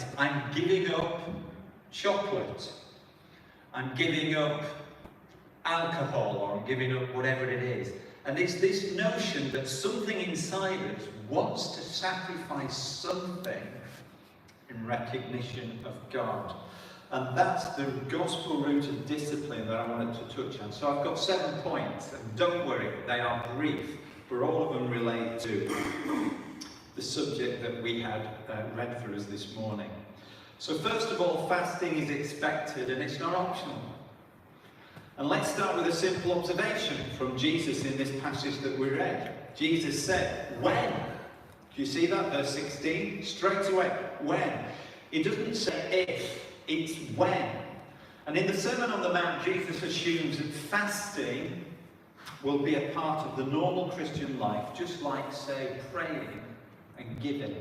Lent, I'm giving up chocolate, I'm giving up alcohol, or I'm giving up whatever it is. And it's this notion that something inside us wants to sacrifice something in recognition of God. And that's the gospel-rooted discipline that I wanted to touch on. So I've got 7 points, and don't worry, they are brief, but all of them relate to the subject that we had read for us this morning. So first of all, fasting is expected and it's not optional. And let's start with a simple observation from Jesus in this passage that we read. Jesus said, when? Do you see that? Verse 16? Straight away, when? It doesn't say if, it's when. And in the Sermon on the Mount, Jesus assumes that fasting will be a part of the normal Christian life, just like, say, praying and giving.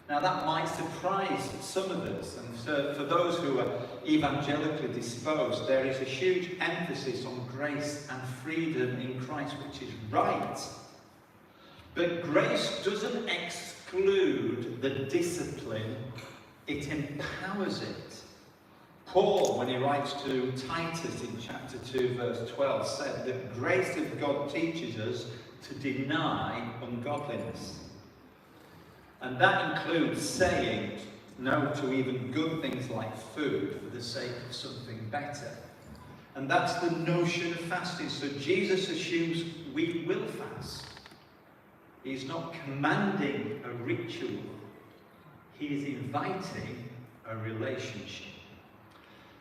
Now that might surprise some of us, and for those who are evangelically disposed, there is a huge emphasis on grace and freedom in Christ, which is right. But grace doesn't exclude the discipline, it empowers it. Paul, when he writes to Titus in chapter 2, verse 12, said that grace of God teaches us to deny ungodliness. And that includes saying no to even good things like food for the sake of something better. And that's the notion of fasting. So Jesus assumes we will fast. He's not commanding a ritual. He is inviting a relationship.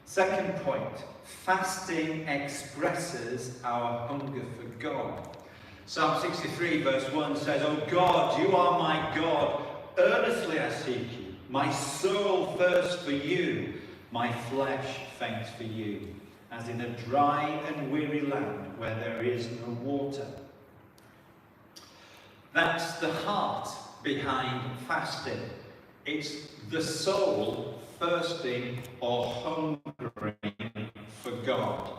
Second point, fasting expresses our hunger for God. Psalm 63 verse 1 says, "O God, you are my God. Earnestly I seek you. My soul thirsts for you. My flesh faints for you, as in a dry and weary land where there is no water." That's the heart behind fasting. It's the soul thirsting or hungering for God.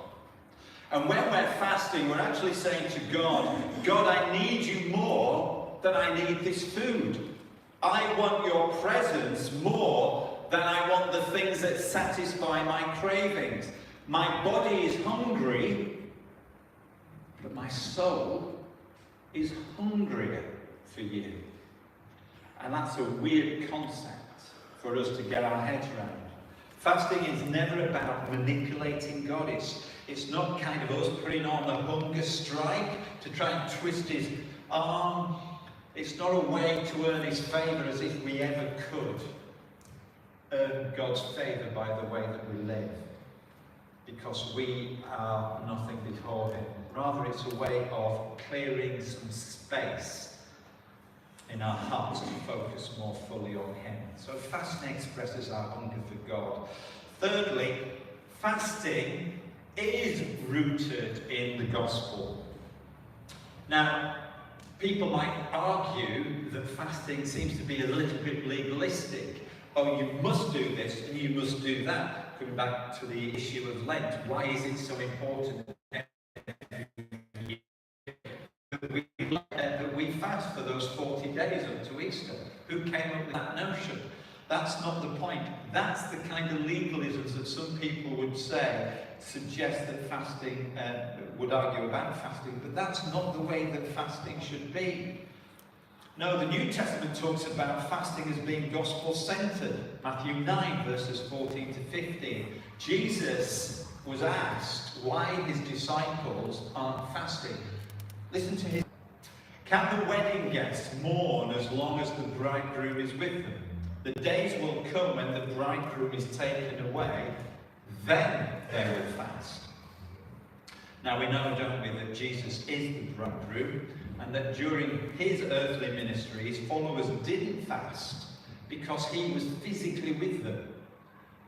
And when we're fasting, we're actually saying to God, God, I need you more than I need this food. I want your presence more than I want the things that satisfy my cravings. My body is hungry, but my soul is hungrier for you. And that's a weird concept for us to get our heads around. Fasting is never about manipulating God. It's not kind of us putting on a hunger strike to try and twist his arm. It's not a way to earn his favour as if we ever could earn God's favour by the way that we live, because we are nothing before him. Rather, it's a way of clearing some space in our hearts to focus more fully on him. So fasting expresses our hunger for God. Thirdly, fasting is rooted in the gospel. Now, people might argue that fasting seems to be a little bit legalistic. Oh, you must do this and you must do that. Coming back to the issue of Lent, why is it so important that we fast for those 40 days up to Easter? Who came up with that notion? That's not the point. That's the kind of legalisms that some people would say suggest that fasting, would argue about fasting, but that's not the way that fasting should be. No, the New Testament talks about fasting as being gospel-centered. Matthew 9, verses 14 to 15. Jesus was asked why his disciples aren't fasting. Listen to his. Can the wedding guests mourn as long as the bridegroom is with them? The days will come when the bridegroom is taken away, then they will fast. Now we know, don't we, that Jesus is the bridegroom, and that during his earthly ministry, his followers didn't fast because he was physically with them.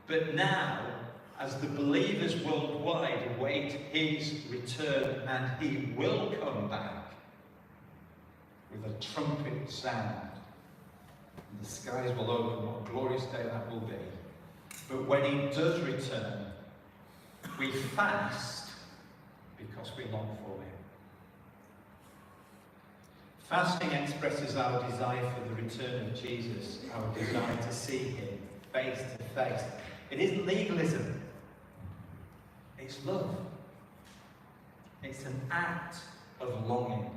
But now, as the believers worldwide await his return, and he will come back with a trumpet sound, and the skies will open, what a glorious day that will be. But when he does return, we fast because we long for him. Fasting expresses our desire for the return of Jesus, our desire to see him face to face. It isn't legalism. It's love. It's an act of longing.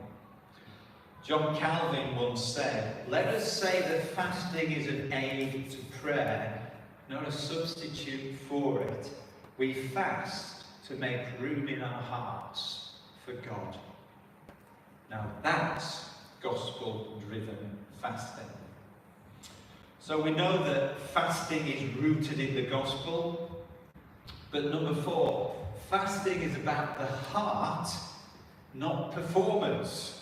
John Calvin once said, "Let us say that fasting is an aid to prayer, not a substitute for it. We fast to make room in our hearts for God." Now that's gospel-driven fasting. So we know that fasting is rooted in the gospel. But number 4, fasting is about the heart, not performance.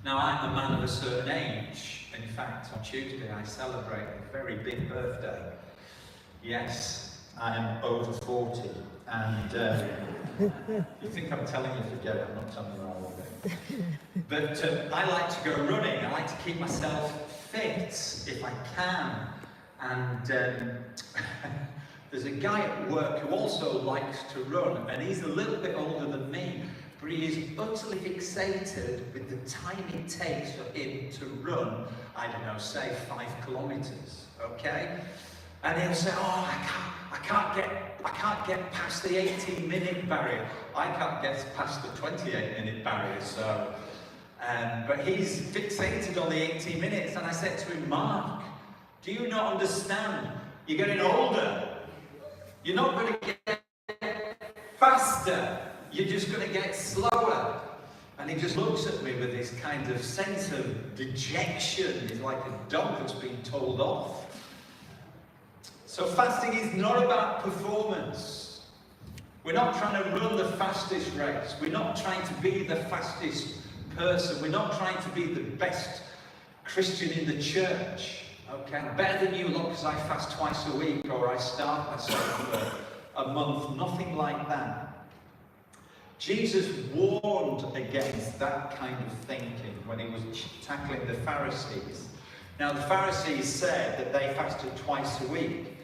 Now, I'm a man of a certain age. In fact, on Tuesday I celebrate a very big birthday. Yes, I am over 40. And you think I'm telling you to get it, I'm not telling you how old I am. But I like to go running. I like to keep myself fit if I can. And there's a guy at work who also likes to run, and he's a little bit older than me. But he is utterly fixated with the time it takes for him to run, I don't know, say 5 kilometres, okay? And he'll say, "Oh, I can't get past the 18-minute barrier. I can't get past the 28-minute barrier." So, but he's fixated on the 18 minutes. And I said to him, "Mark, do you not understand? You're getting older. You're not going to get faster. You're just going to get slower." And he just looks at me with this kind of sense of dejection. He's like a dog that's been told off. So fasting is not about performance. We're not trying to run the fastest race. We're not trying to be the fastest person. We're not trying to be the best Christian in the church. Okay, I'm better than you lot because I fast twice a week, or I starve myself for a month. Nothing like that. Jesus warned against that kind of thinking when he was tackling the Pharisees. Now, the Pharisees said that they fasted twice a week,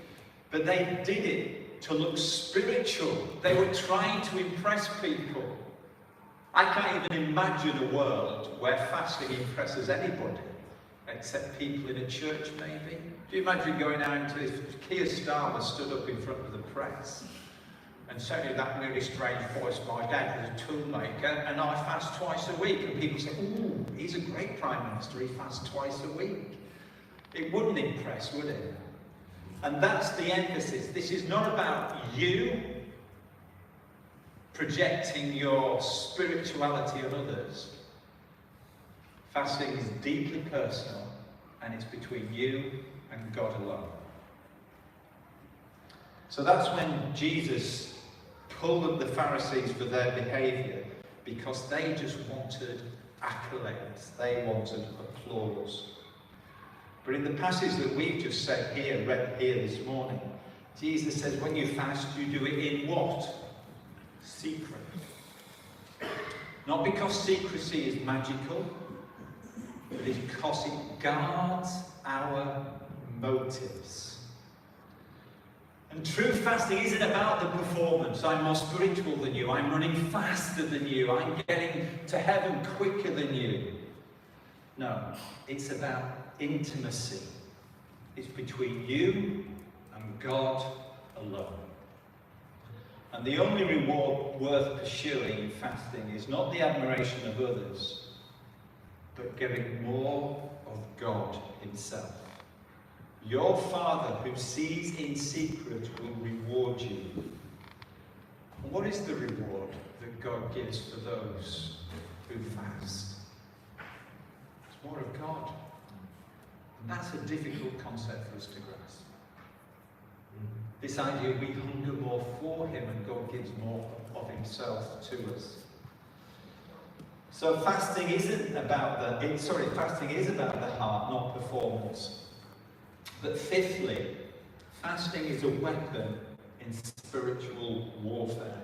but they did it to look spiritual. They were trying to impress people. I can't even imagine a world where fasting impresses anybody, except people in a church, maybe. Do you imagine going out into this? Keir Starmer stood up in front of the press and said in that really strange voice, "My dad was a toolmaker and I fast twice a week." And people say, "Ooh, he's a great Prime Minister, he fasts twice a week." It wouldn't impress, would it? And that's the emphasis. This is not about you projecting your spirituality on others. Fasting is deeply personal, and it's between you and God alone. So that's when Jesus pulled up the Pharisees for their behaviour, because they just wanted accolades, they wanted applause. But in the passage that we've just read here this morning, Jesus says, when you fast, you do it in what? Secret. Not because secrecy is magical, but it's because it guards our motives. And true fasting isn't about the performance. I'm more spiritual than you. I'm running faster than you. I'm getting to heaven quicker than you. No, it's about intimacy. It's between you and God alone. And the only reward worth pursuing in fasting is not the admiration of others, but getting more of God himself. Your Father who sees in secret will reward you. And what is the reward that God gives for those who fast? It's more of God. And that's a difficult concept for us to grasp. This idea we hunger more for him and God gives more of himself to us. So fasting isn't about fasting is about the heart, not performance. But fifthly, fasting is a weapon in spiritual warfare.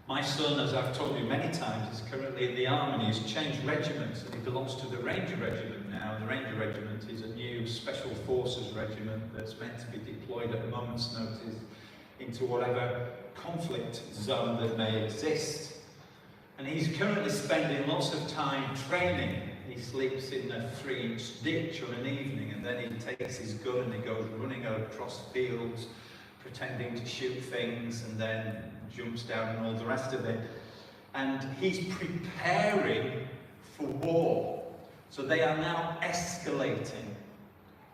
My son, as I've told you many times, is currently in the army. He's changed regiments and he belongs to the Ranger Regiment now. The Ranger Regiment is a new Special Forces regiment that's meant to be deployed at a moment's notice into whatever conflict zone that may exist. And he's currently spending lots of time training. he sleeps in a 3-inch ditch on an evening, and then he takes his gun and he goes running across fields, pretending to shoot things, and then jumps down and all the rest of it. And he's preparing for war. So they are now escalating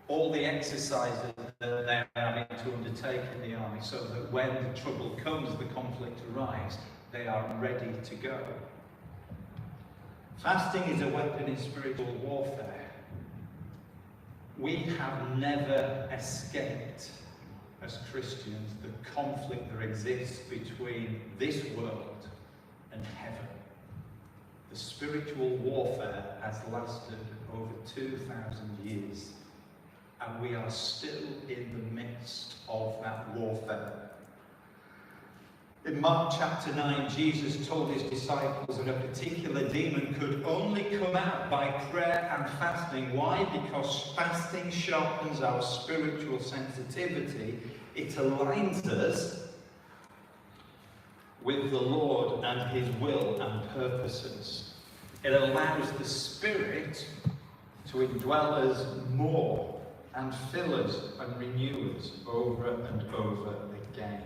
all the exercises that they're having to undertake in the army, so that when the trouble comes, the conflict arrives, they are ready to go. Fasting is a weapon in spiritual warfare. We have never escaped, as Christians, the conflict that exists between this world and heaven. The spiritual warfare has lasted over 2,000 years, and we are still in the midst of that warfare. In Mark chapter 9, Jesus told his disciples that a particular demon could only come out by prayer and fasting. Why? Because fasting sharpens our spiritual sensitivity. It aligns us with the Lord and his will and purposes. It allows the Spirit to indwell us more and fill us and renew us over and over again.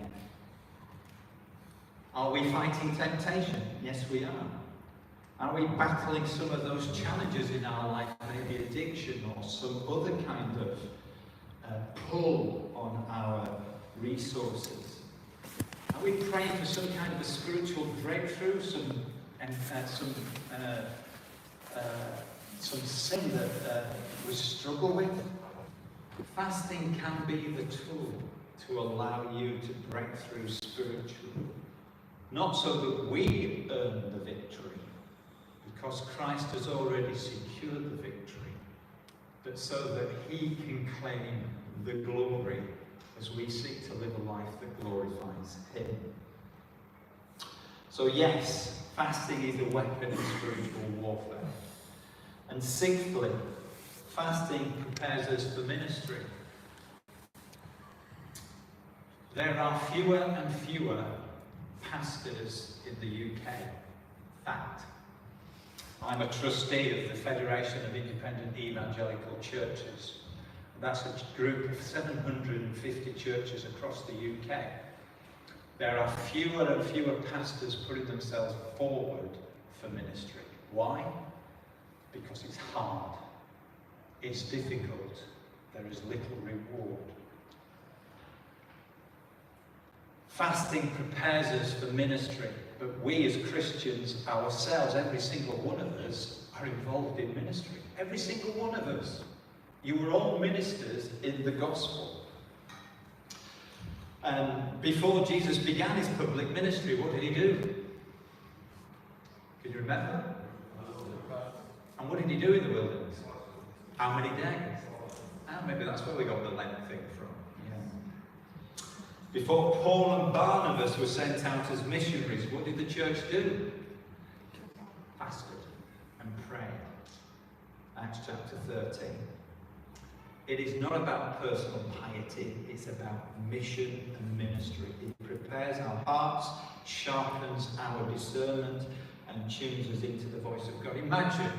Are we fighting temptation? Yes, we are. Are we battling some of those challenges in our life, maybe addiction or some other kind of pull on our resources? Are we praying for some kind of a spiritual breakthrough, some sin that we struggle with? Fasting can be the tool to allow you to break through spiritually. Not so that we earn the victory, because Christ has already secured the victory, but so that he can claim the glory as we seek to live a life that glorifies him. So yes, fasting is a weapon in spiritual warfare. And sixthly, fasting prepares us for ministry. There are fewer and fewer pastors in the UK. Fact. I'm a trustee of the Federation of Independent Evangelical Churches. That's a group of 750 churches across the UK. There are fewer and fewer pastors putting themselves forward for ministry. Why? Because it's hard. It's difficult. There is little reward. Fasting prepares us for ministry, but we as Christians ourselves, every single one of us, are involved in ministry. Every single one of us. You were all ministers in the gospel. Before Jesus began his public ministry, what did he do? Can you remember? And what did he do in the wilderness? How many days? Maybe that's where we got the Lent thing from. Yeah. Before Paul and Barnabas were sent out as missionaries, what did the church do? Fasted and prayed. Acts chapter 13. It is not about personal piety, it's about mission and ministry. It prepares our hearts, sharpens our discernment, and tunes us into the voice of God. Imagine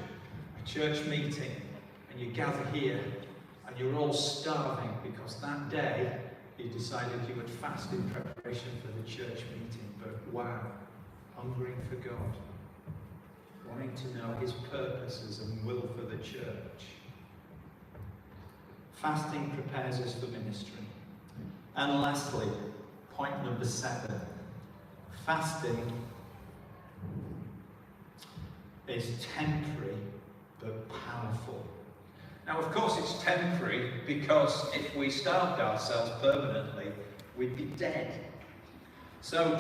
a church meeting, and you gather here, and you're all starving because that day you decided you would fast in preparation for the church meeting. But wow, hungering for God, wanting to know his purposes and will for the church. Fasting prepares us for ministry. And lastly, point number 7. Fasting is temporary but powerful. Now, of course, it's temporary because if we starved ourselves permanently, we'd be dead. So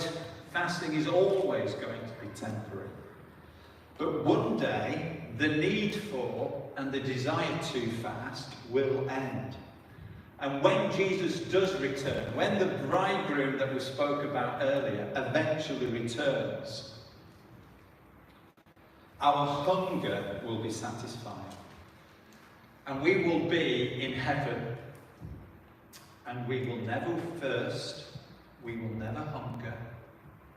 fasting is always going to be temporary. But one day, the need for and the desire to fast will end. And when Jesus does return, when the bridegroom that we spoke about earlier eventually returns, our hunger will be satisfied. And we will be in heaven. And we will never thirst, we will never hunger,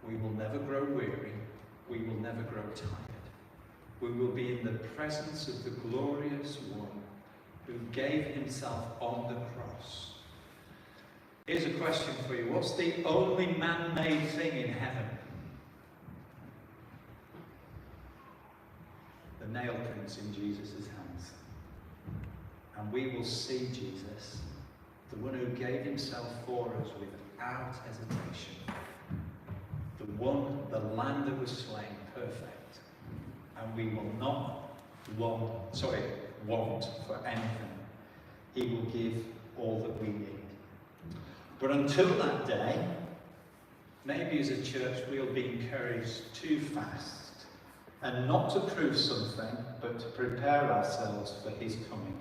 we will never grow weary, we will never grow tired. We will be in the presence of the glorious one who gave himself on the cross. Here's a question for you. What's the only man-made thing in heaven? The nail prints in Jesus' hands. And we will see Jesus, the one who gave himself for us without hesitation. The lamb that was slain, perfect. And we will not want for anything. He will give all that we need. But until that day, maybe as a church we'll be encouraged to fast, and not to prove something, but to prepare ourselves for his coming.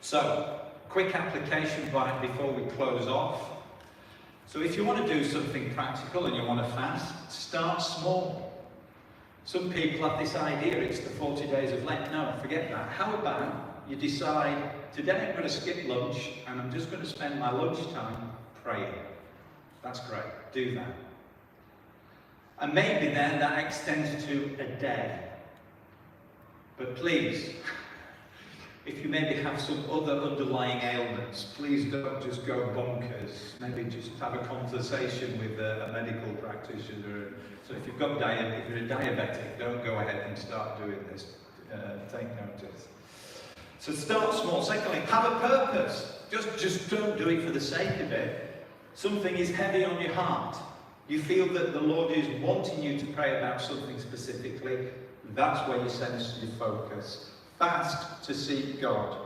So, quick application point before we close off. So if you want to do something practical and you want to fast, start small. Some people have this idea, it's the 40 days of Lent. No, forget that. How about you decide, today I'm going to skip lunch and I'm just going to spend my lunchtime praying. That's great, do that. And maybe then that extends to a day. But please, if you maybe have some other underlying ailments, please don't just go bonkers. Maybe just have a conversation with a medical practitioner. So if you've got if you're a diabetic, don't go ahead and start doing this. Take notice. So start small. Secondly, have a purpose. Just don't do it for the sake of it. Something is heavy on your heart. You feel that the Lord is wanting you to pray about something specifically. That's where you sense your focus. Fast to seek God,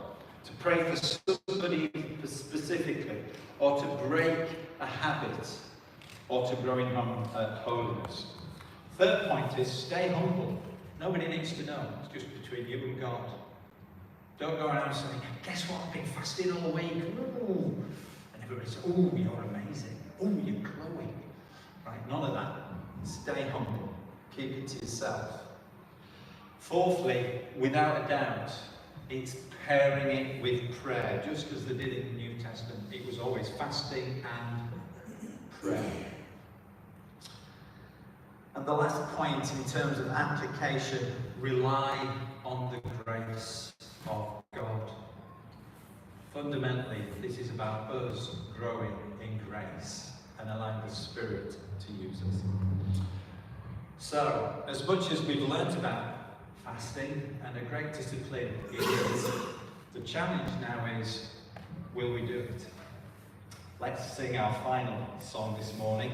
to pray for somebody specifically, or to break a habit, or to grow in holiness. Third point is stay humble. Nobody needs to know. It's just between you and God. Don't go around saying, guess what, I've been fasting all week. Ooh. And everybody says, oh, you're amazing. Oh, you're glowing. Right, none of that. Stay humble. Keep it to yourself. Fourthly, without a doubt, it's pairing it with prayer, just as they did in the New Testament. It was always fasting and prayer. And the last point in terms of application, rely on the grace of God. Fundamentally, this is about us growing in grace and allowing the Spirit to use us. So, as much as we've learnt about fasting and a great discipline it is, the challenge now is, will we do it? Let's sing our final song this morning.